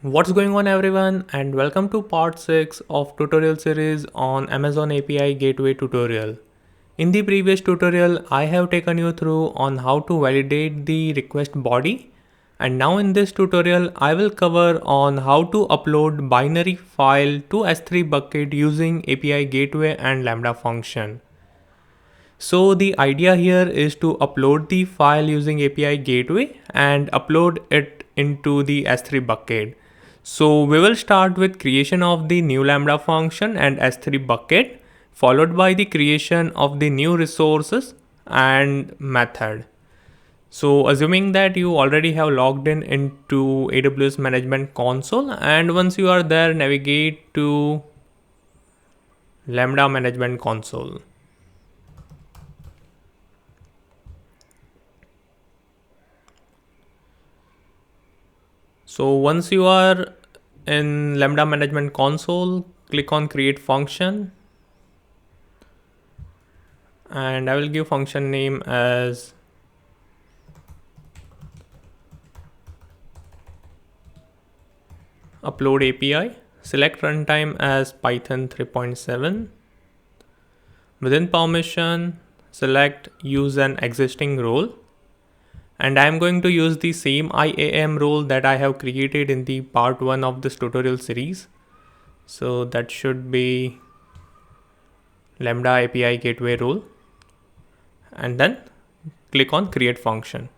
What's going on everyone, and welcome to part 6 of tutorial series on Amazon API Gateway tutorial. In the previous tutorial, I have taken you through on how to validate the request body, and now in this tutorial I will cover on how to upload binary file to S3 bucket using API Gateway and Lambda function. So the idea here is to upload the file using API Gateway and upload it into the S3 bucket. So we will start with creation of the new Lambda function and S3 bucket, followed by the creation of the new resources and method. So assuming that you already have logged in into AWS Management Console, and once you are there, navigate to Lambda Management Console. So once you are in Lambda Management Console, click on create function, and I will give function name as upload API. Select runtime as Python 3.7. Within permission, select use an existing role. And I am going to use the same IAM role that I have created in the part 1 of this tutorial series. So that should be Lambda API Gateway role. And then click on create function.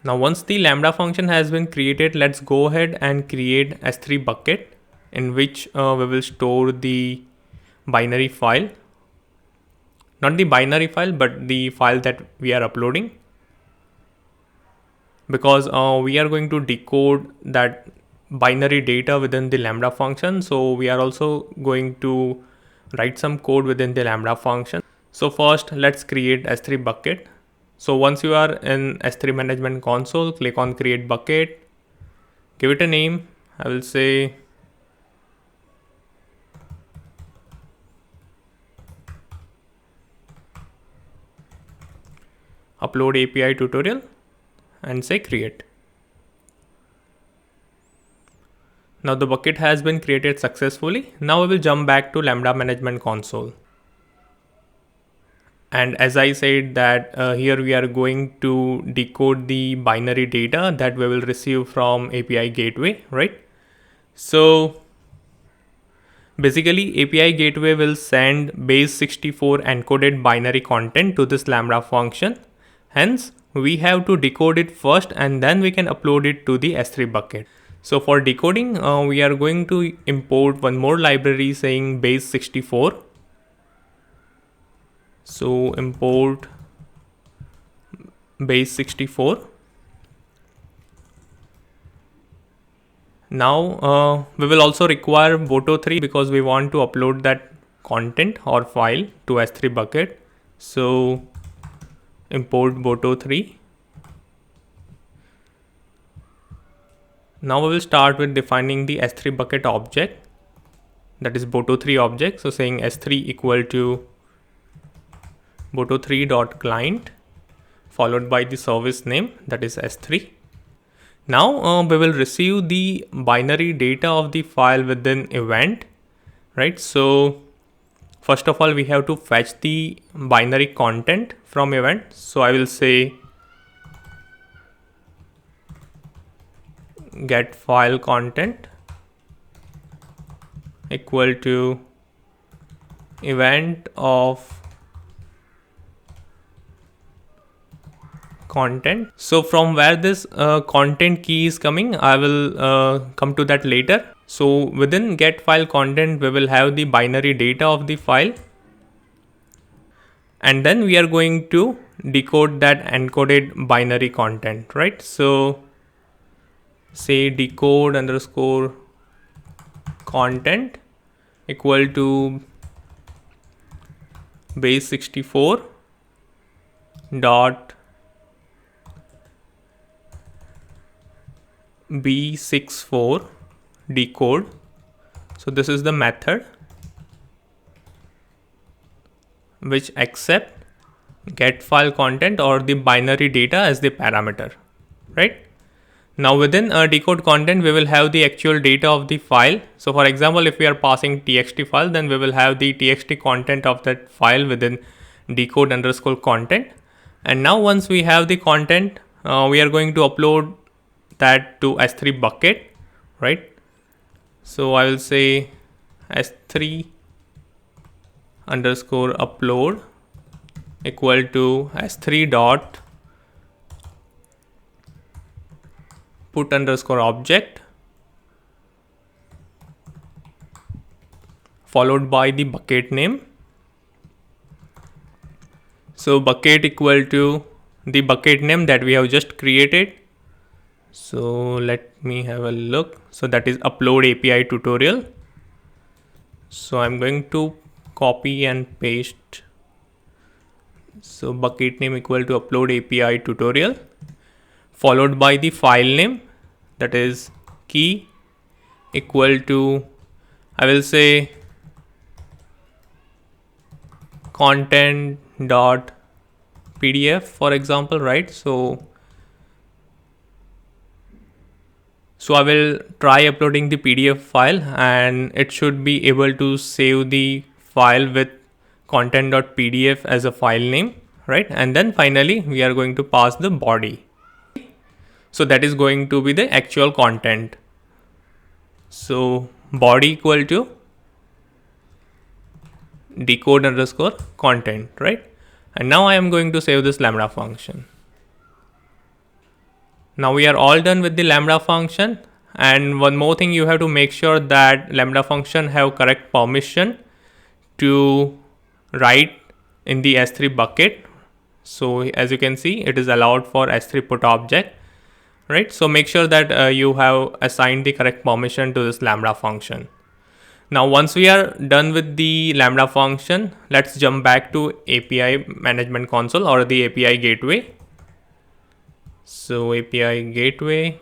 Now once the Lambda function has been created, let's go ahead and create S3 bucket in which we will store the binary file. Not the binary file, but the file that we are uploading, because we are going to decode that binary data within the Lambda function. So we are also going to write some code within the Lambda function. So first let's create S3 bucket. So once you are in S3 Management Console, click on create bucket, give it a name. I will say upload API tutorial and say create. Now the bucket has been created successfully. Now we will jump back to Lambda Management Console. And as I said that here we are going to decode the binary data that we will receive from API Gateway, right? So basically API Gateway will send base 64 encoded binary content to this Lambda function. Hence, we have to decode it first and then we can upload it to the S3 bucket. So for decoding, we are going to import one more library saying base 64. So import base 64. Now we will also require Boto3 because we want to upload that content or file to S3 bucket. So import Boto3. Now we will start with defining the S3 bucket object, that is Boto3 object. So saying S3 equal to Boto3.client followed by the service name, that is S3. Now we will receive the binary data of the file within event, right? So first of all, we have to fetch the binary content from event. So I will say get file content equal to event of content. So from where this content key is coming, I will come to that later. So within get file content, we will have the binary data of the file. And then we are going to decode that encoded binary content, right? So say decode underscore content equal to base 64 dot b64 decode. So this is the method which accept get file content or the binary data as the parameter, right? Now within decode content, we will have the actual data of the file. So for example, if we are passing txt file, then we will have the txt content of that file within decode underscore content. And now once we have the content, we are going to upload that to S3 bucket, right? So I will say S3 underscore upload equal to S3 dot put underscore object followed by the bucket name. So bucket equal to the bucket name that we have just created. So let me have a look. So that is upload API tutorial. So I'm going to copy and paste. So bucket name equal to upload API tutorial followed by the file name, that is key equal to, I will say content dot pdf for example, right? So I will try uploading the PDF file and it should be able to save the file with content.pdf as a file name, right? And then finally we are going to pass the body. So that is going to be the actual content. So body equal to decode underscore content, right? And now I am going to save this lambda function. Now we are all done with the lambda function. And one more thing, you have to make sure that lambda function have correct permission to write in the S3 bucket. So as you can see, it is allowed for S3 put object, right? So make sure that you have assigned the correct permission to this lambda function. Now once we are done with the lambda function, let's jump back to API management console or the API gateway. So API gateway,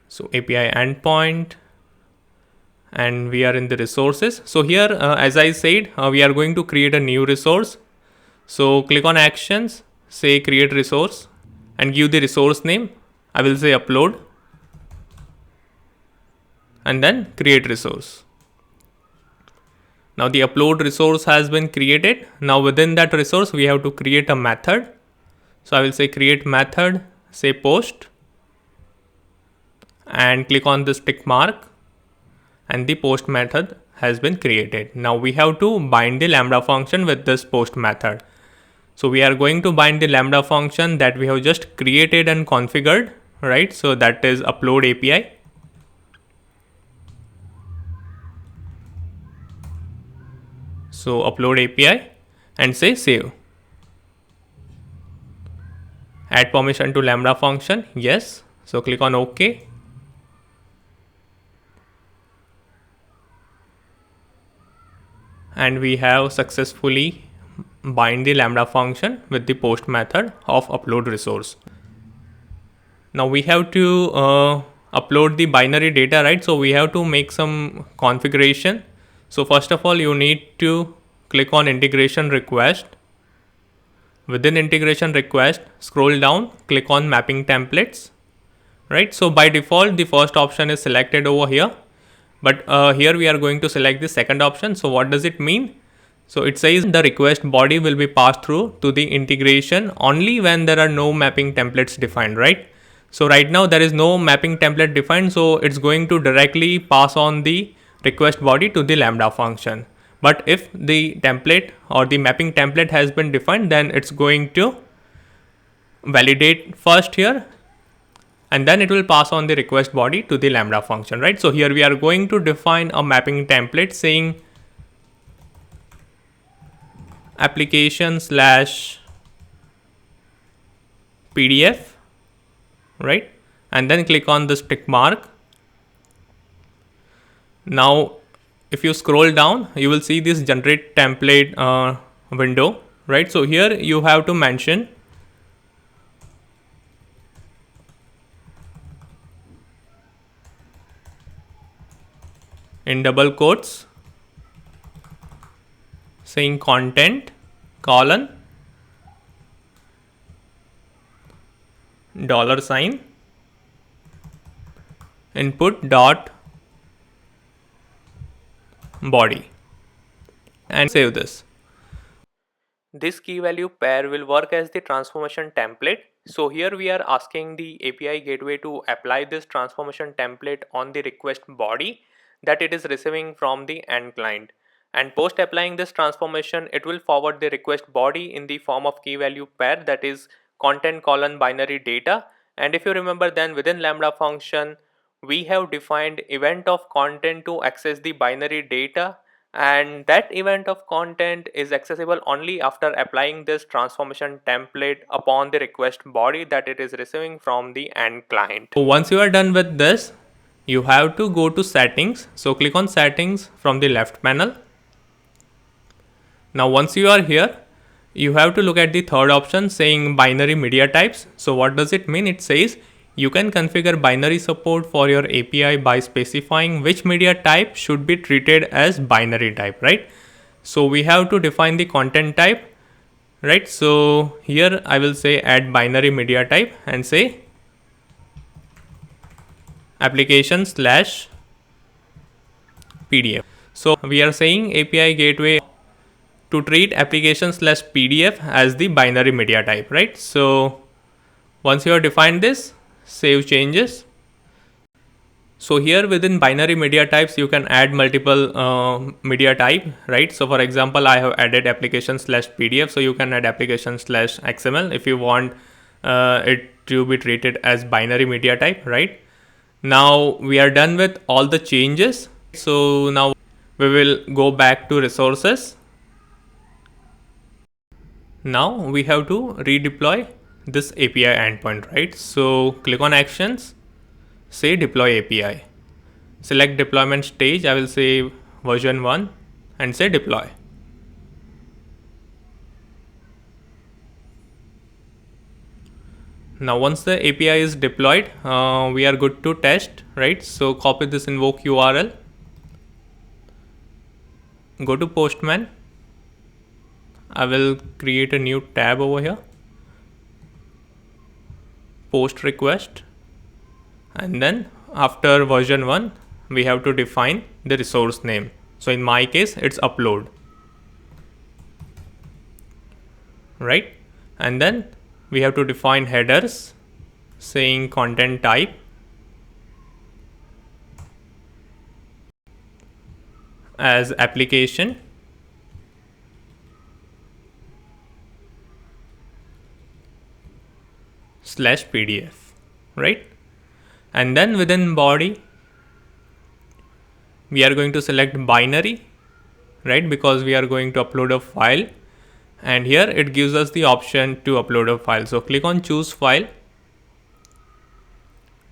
so API endpoint, and we are in the resources. So here, as I said, we are going to create a new resource. So click on actions, say create resource and give the resource name. I will say upload and then create resource. Now the upload resource has been created. Now within that resource, we have to create a method. So I will say create method, say post, and click on this tick mark, and the post method has been created. Now we have to bind the lambda function with this post method. So we are going to bind the lambda function that we have just created and configured, right? So that is upload API. So upload API and say save. Add permission to lambda function, yes. So click on OK. And we have successfully bind the lambda function with the post method of upload resource. Now we have to upload the binary data, right? So we have to make some configuration. So first of all, you need to click on integration request. Within integration request, scroll down, click on mapping templates, right? So by default, the first option is selected over here, but here we are going to select the second option. So what does it mean? So it says the request body will be passed through to the integration only when there are no mapping templates defined, right? So right now there is no mapping template defined, so it's going to directly pass on the request body to the lambda function. But if the template or the mapping template has been defined, then it's going to validate first here, and then it will pass on the request body to the lambda function, right? So here we are going to define a mapping template saying application slash PDF, right? And then click on this tick mark. Now if you scroll down, you will see this generate template window, right? So here you have to mention in double quotes saying content colon dollar sign input dot body and save this. This key value pair will work as the transformation template. So here we are asking the API gateway to apply this transformation template on the request body that it is receiving from the end client. And post applying this transformation, it will forward the request body in the form of key value pair, that is content colon binary data. And if you remember, then within lambda function, we have defined event of content to access the binary data, and that event of content is accessible only after applying this transformation template upon the request body that it is receiving from the end client. So once you are done with this, you have to go to settings. So click on settings from the left panel. Now once you are here, you have to look at the third option saying binary media types. So what does it mean? It says you can configure binary support for your API by specifying which media type should be treated as binary type, right? So we have to define the content type, right? So here I will say add binary media type and say application slash PDF. So we are saying API gateway to treat application slash PDF as the binary media type, right? So once you have defined this, save changes. So here within binary media types, you can add multiple media type, right? So for example, I have added application slash PDF. So you can add application slash XML if you want it to be treated as binary media type, right? Now we are done with all the changes. So now we will go back to resources. Now we have to redeploy this API endpoint, right? So click on actions, say deploy API, select deployment stage. I will say version 1 and say deploy. Now once the API is deployed, we are good to test, right? So copy this invoke URL, go to Postman. I will create a new tab over here, post request, and then after version 1 we have to define the resource name. So in my case it's upload, right? And then we have to define headers saying content type as application slash PDF, right? And then within body, we are going to select binary, right? Because we are going to upload a file, and here it gives us the option to upload a file. So click on choose file.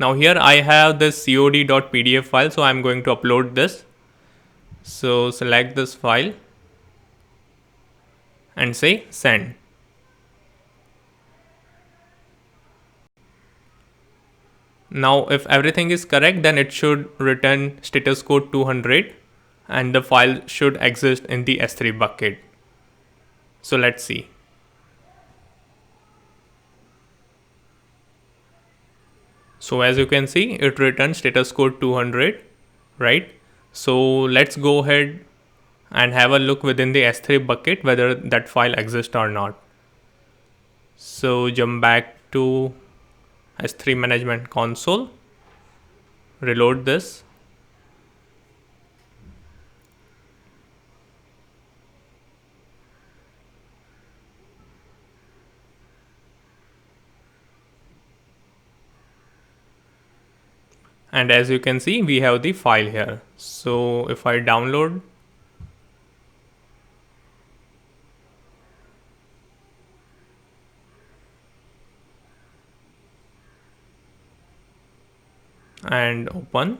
Now here I have this cod.pdf file, so I'm going to upload this. So select this file and say send. Now if everything is correct, then it should return status code 200 and the file should exist in the S3 bucket. So let's see. So as you can see, it returns status code 200, right? So let's go ahead and have a look within the S3 bucket whether that file exists or not. So jump back to S3 management console, reload this, and as you can see we have the file here. So if I download, and open,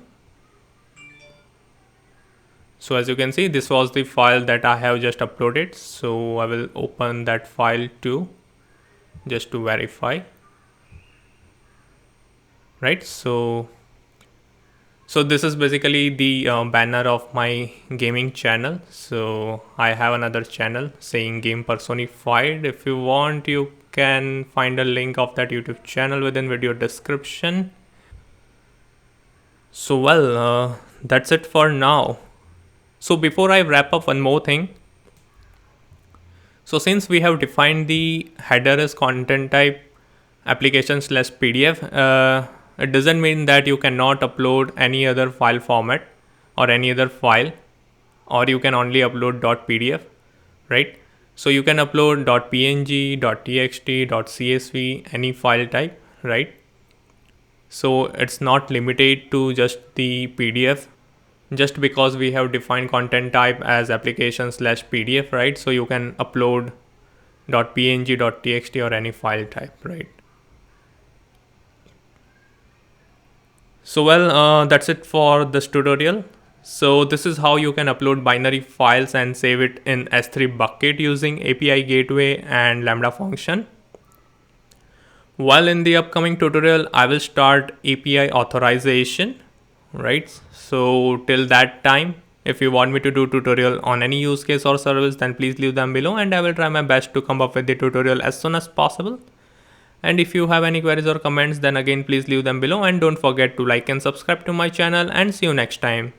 so as you can see this was the file that I have just uploaded. So I will open that file too, just to verify, right? So So this is basically the banner of my gaming channel. So I have another channel saying Game Personified. If you want, you can find a link of that YouTube channel within video description. So that's it for now. So before I wrap up, one more thing. So since we have defined the header as content type application slash PDF, it doesn't mean that you cannot upload any other file format or any other file, or you can only upload .pdf, right? So you can upload .png, .txt, .csv, any file type, right? So it's not limited to just the PDF, just because we have defined content type as application slash PDF, right? So you can upload .png, .txt or any file type, right? So that's it for this tutorial. So this is how you can upload binary files and save it in S3 bucket using API gateway and lambda function. While in the upcoming tutorial, I will start API authorization, right? So till that time, if you want me to do tutorial on any use case or service, then please leave them below and I will try my best to come up with the tutorial as soon as possible. And if you have any queries or comments, then again please leave them below and don't forget to like and subscribe to my channel, and see you next time.